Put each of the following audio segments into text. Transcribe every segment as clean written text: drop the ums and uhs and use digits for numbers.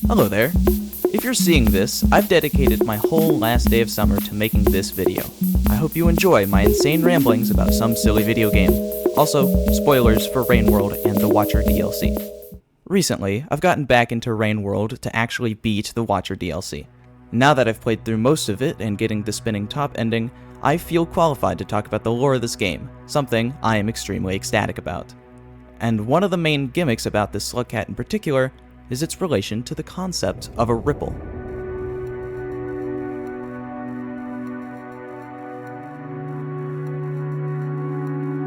Hello there. If you're seeing this, I've dedicated my whole last day of summer to making this video. I hope you enjoy my insane ramblings about some silly video game. Also, spoilers for Rain World and the Watcher DLC. Recently, I've gotten back into Rain World to actually beat the Watcher DLC. Now that I've played through most of it and getting the spinning top ending, I feel qualified to talk about the lore of this game, something I am extremely ecstatic about. And one of the main gimmicks about this slugcat in particular is its relation to the concept of a ripple.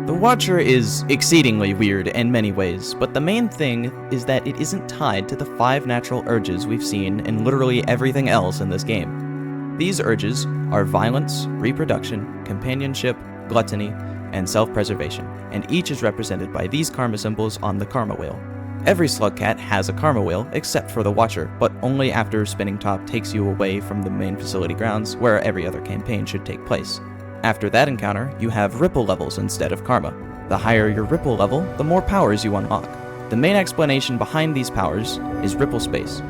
The Watcher is exceedingly weird in many ways, but the main thing is that it isn't tied to the 5 natural urges we've seen in literally everything else in this game. These urges are violence, reproduction, companionship, gluttony, and self-preservation, and each is represented by these karma symbols on the karma wheel. Every slugcat has a karma wheel except for the Watcher, but only after Spinning Top takes you away from the main facility grounds where every other campaign should take place. After that encounter, you have ripple levels instead of karma. The higher your ripple level, the more powers you unlock. The main explanation behind these powers is Ripplespace.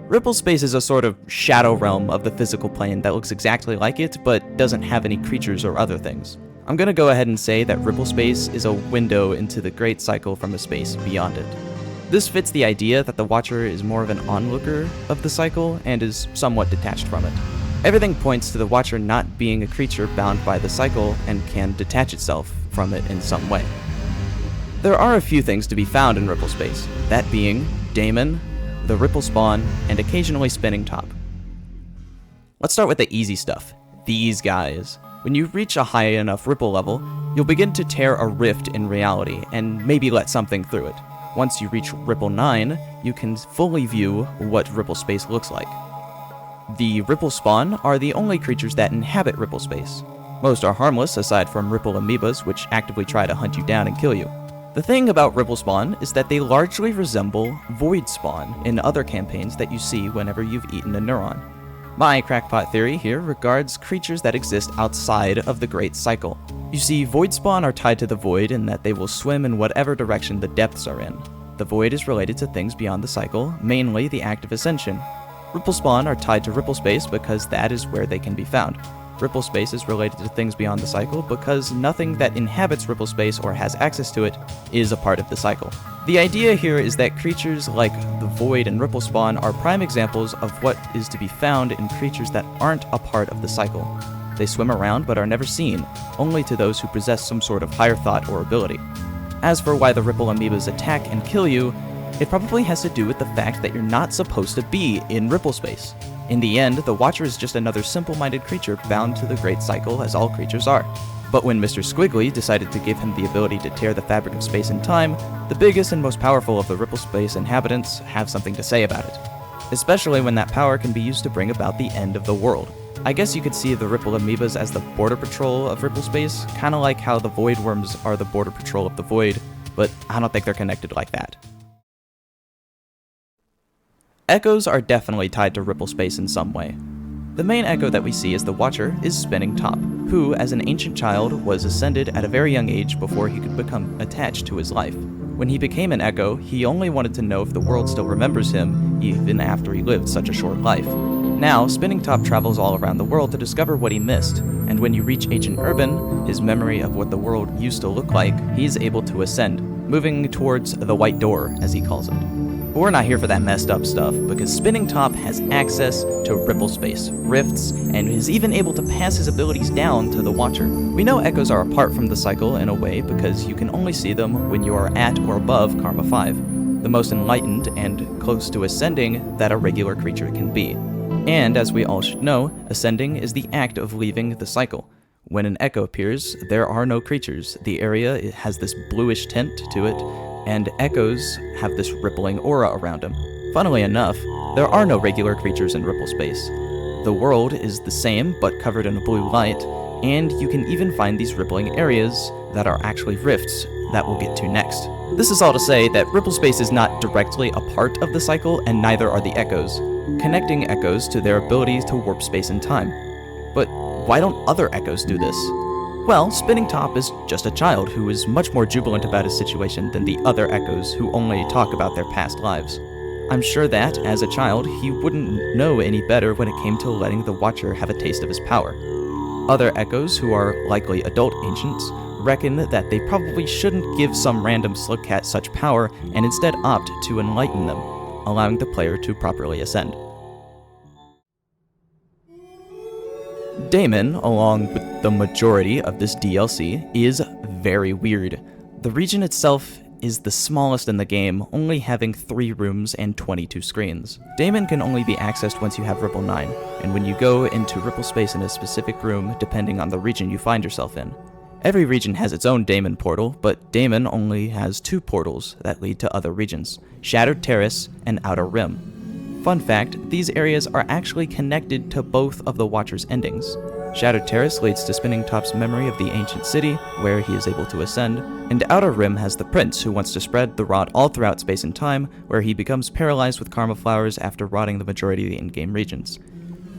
Ripplespace is a sort of shadow realm of the physical plane that looks exactly like it, but doesn't have any creatures or other things. I'm gonna go ahead and say that Ripplespace is a window into the great cycle from a space beyond it. This fits the idea that the Watcher is more of an onlooker of the cycle and is somewhat detached from it. Everything points to the Watcher not being a creature bound by the cycle and can detach itself from it in some way. There are a few things to be found in Ripplespace, that being Damon, the Ripple Spawn, and occasionally Spinning Top. Let's start with the easy stuff, these guys. When you reach a high enough ripple level, you'll begin to tear a rift in reality and maybe let something through it. Once you reach Ripple 9, you can fully view what Ripplespace looks like. The Ripple Spawn are the only creatures that inhabit Ripplespace. Most are harmless aside from Ripple amoebas, which actively try to hunt you down and kill you. The thing about Ripple Spawn is that they largely resemble Void Spawn in other campaigns that you see whenever you've eaten a neuron. My crackpot theory here regards creatures that exist outside of the Great Cycle. You see, Void Spawn are tied to the Void in that they will swim in whatever direction the depths are in. The Void is related to things beyond the cycle, mainly the act of ascension. Ripple Spawn are tied to Ripplespace because that is where they can be found. Ripplespace is related to things beyond the cycle because nothing that inhabits Ripplespace or has access to it is a part of the cycle. The idea here is that creatures like the Void and Ripple Spawn are prime examples of what is to be found in creatures that aren't a part of the cycle. They swim around but are never seen, only to those who possess some sort of higher thought or ability. As for why the Ripple amoebas attack and kill you, it probably has to do with the fact that you're not supposed to be in Ripplespace. In the end, the Watcher is just another simple-minded creature bound to the Great Cycle as all creatures are. But when Mr. Squiggly decided to give him the ability to tear the fabric of space and time, the biggest and most powerful of the Ripplespace inhabitants have something to say about it. Especially when that power can be used to bring about the end of the world. I guess you could see the Ripple amoebas as the border patrol of Ripplespace, kinda like how the Void worms are the border patrol of the Void, but I don't think they're connected like that. Echoes are definitely tied to Ripplespace in some way. The main echo that we see as the Watcher is Spinning Top, who, as an ancient child, was ascended at a very young age before he could become attached to his life. When he became an Echo, he only wanted to know if the world still remembers him, even after he lived such a short life. Now, Spinning Top travels all around the world to discover what he missed, and when you reach Ancient Urban, his memory of what the world used to look like, he is able to ascend, moving towards the White Door, as he calls it. But we're not here for that messed up stuff, because Spinning Top has access to Ripplespace, rifts, and is even able to pass his abilities down to the Watcher. We know echoes are apart from the cycle in a way because you can only see them when you are at or above Karma 5, the most enlightened and close to ascending that a regular creature can be. And as we all should know, ascending is the act of leaving the cycle. When an echo appears, there are no creatures. The area has this bluish tint to it, and echoes have this rippling aura around them. Funnily enough, there are no regular creatures in Ripplespace. The world is the same, but covered in a blue light, and you can even find these rippling areas that are actually rifts that we'll get to next. This is all to say that Ripplespace is not directly a part of the cycle, and neither are the echoes, connecting echoes to their ability to warp space and time. But why don't other echoes do this? Well, Spinning Top is just a child who is much more jubilant about his situation than the other Echoes who only talk about their past lives. I'm sure that, as a child, he wouldn't know any better when it came to letting the Watcher have a taste of his power. Other Echoes, who are likely adult ancients, reckon that they probably shouldn't give some random slugcat such power and instead opt to enlighten them, allowing the player to properly ascend. Damon, along with the majority of this DLC, is very weird. The region itself is the smallest in the game, only having 3 rooms and 22 screens. Damon can only be accessed once you have Ripple 9, and when you go into Ripplespace in a specific room depending on the region you find yourself in. Every region has its own Damon portal, but Damon only has 2 portals that lead to other regions, Shattered Terrace and Outer Rim. Fun fact, these areas are actually connected to both of the Watcher's endings. Shattered Terrace leads to Spinning Top's memory of the ancient city, where he is able to ascend, and Outer Rim has the prince who wants to spread the rot all throughout space and time, where he becomes paralyzed with karma flowers after rotting the majority of the in-game regions.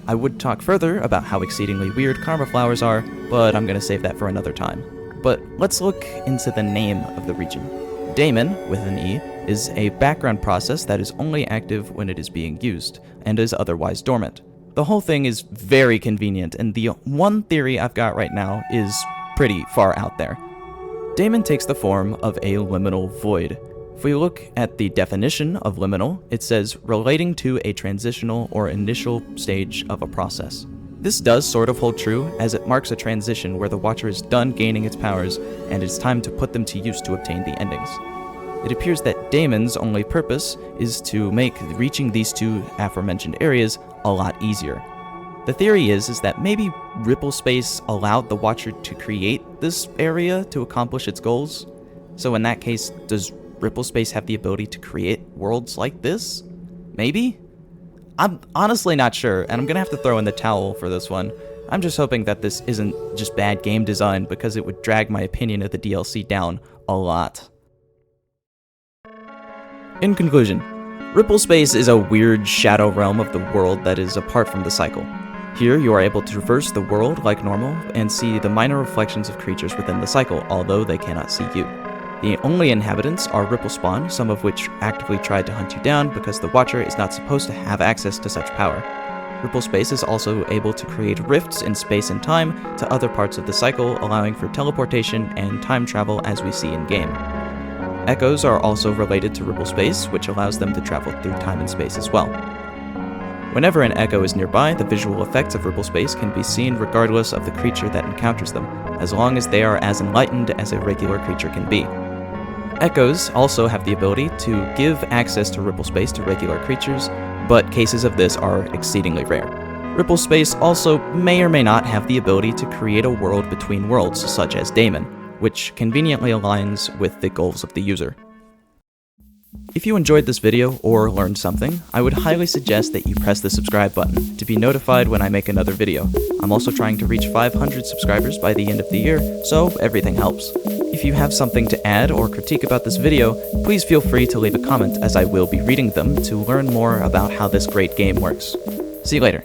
I would talk further about how exceedingly weird karma flowers are, but I'm going to save that for another time. But let's look into the name of the region. Damon, with an E, is a background process that is only active when it is being used, and is otherwise dormant. The whole thing is very convenient, and the one theory I've got right now is pretty far out there. Damon takes the form of a liminal void. If we look at the definition of liminal, it says relating to a transitional or initial stage of a process. This does sort of hold true, as it marks a transition where the Watcher is done gaining its powers, and it's time to put them to use to obtain the endings. It appears that Damon's only purpose is to make reaching these 2 aforementioned areas a lot easier. The theory is that maybe Ripplespace allowed the Watcher to create this area to accomplish its goals? So in that case, does Ripplespace have the ability to create worlds like this? Maybe? I'm honestly not sure, and I'm gonna have to throw in the towel for this one. I'm just hoping that this isn't just bad game design, because it would drag my opinion of the DLC down a lot. In conclusion, Ripplespace is a weird shadow realm of the world that is apart from the cycle. Here you are able to traverse the world like normal and see the minor reflections of creatures within the cycle, although they cannot see you. The only inhabitants are Ripplespawn, some of which actively tried to hunt you down because the Watcher is not supposed to have access to such power. Ripplespace is also able to create rifts in space and time to other parts of the cycle, allowing for teleportation and time travel as we see in-game. Echoes are also related to Ripplespace, which allows them to travel through time and space as well. Whenever an Echo is nearby, the visual effects of Ripplespace can be seen regardless of the creature that encounters them, as long as they are as enlightened as a regular creature can be. Echoes also have the ability to give access to Ripplespace to regular creatures, but cases of this are exceedingly rare. Ripplespace also may or may not have the ability to create a world between worlds, such as Damon, which conveniently aligns with the goals of the user. If you enjoyed this video or learned something, I would highly suggest that you press the subscribe button to be notified when I make another video. I'm also trying to reach 500 subscribers by the end of the year, so everything helps. If you have something to add or critique about this video, please feel free to leave a comment, as I will be reading them to learn more about how this great game works. See you later.